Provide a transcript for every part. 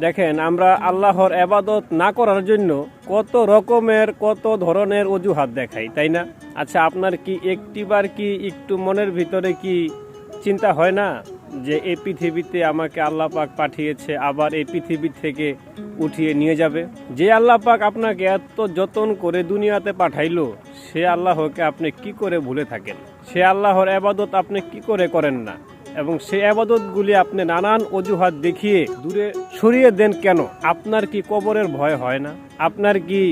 দেখেন, আমরা আল্লাহর ইবাদত না করার জন্য কত রকমের কত ধরনের অজুহাত দেখাই, তাই না? আচ্ছা, আপনার কি একটিবার কি একটু মনের ভিতরে কি চিন্তা হয় না যে এই পৃথিবীতে আমাকে আল্লাহ পাক পাঠিয়েছে, আবার এই পৃথিবী থেকে উঠিয়ে নিয়ে যাবে? যে আল্লাহ পাক আপনাকে এত যত্ন করে দুনিয়াতে পাঠাইলো, সে আল্লাহকে আপনি কি করে ভুলে থাকেন? সে আল্লাহর ইবাদত আপনি কি করে করেন না? এবং সেই আবাদতগুলি আপনি নানান অজুহাত দেখিয়ে দূরে সরিয়ে দেন কেন? আপনার কি কবরের ভয় হয় না? আপনার কি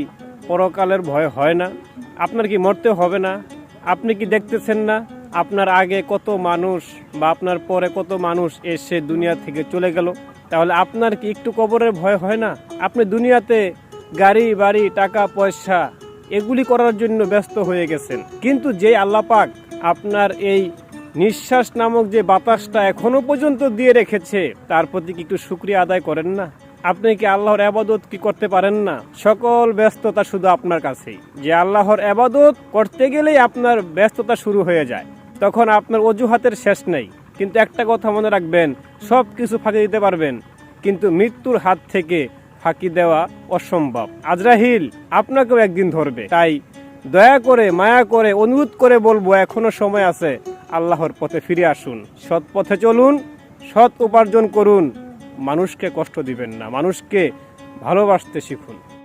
পরকালের ভয় হয় না? আপনার কি মরতে হবে না? আপনি কি দেখতেছেন না আপনার আগে কত মানুষ বা আপনার পরে কত মানুষ এসে দুনিয়া থেকে চলে গেল? তাহলে আপনার কি একটু কবরের ভয় হয় না? আপনি দুনিয়াতে গাড়ি বাড়ি টাকা পয়সা এগুলি করার জন্য ব্যস্ত হয়ে গেছেন, কিন্তু যে আল্লাহ পাক আপনার এই নিঃশ্বাস নামক যে বাতাসটা এখনো পর্যন্ত দিয়ে রেখেছে, তার প্রতি কি একটু শুকরিয়া আদায় করেন না? আপনি কি আল্লাহর ইবাদত কি করতে পারেন না? সকল ব্যস্ততা শুধু আপনার কাছেই। যে আল্লাহর ইবাদত করতে গেলেই আপনার ব্যস্ততা শুরু হয়ে যায়, তখন আপনার অজুহাতের শেষ নেই। কিন্তু একটা কথা মনে রাখবেন, সব কিছু ফাঁকি দিতে পারবেন, কিন্তু মৃত্যুর হাত থেকে ফাঁকি দেওয়া অসম্ভব। আজরাইল আপনাকেও একদিন ধরবে। তাই দয়া করে মায়া করে অনুরোধ করে বলবো, এখনো সময় আছে, আল্লাহর পথে ফিরে আসুন, সৎ পথে চলুন, সৎ উপার্জন করুন, মানুষকে কষ্ট দিবেন না, মানুষকে ভালোবাসতে শিখুন।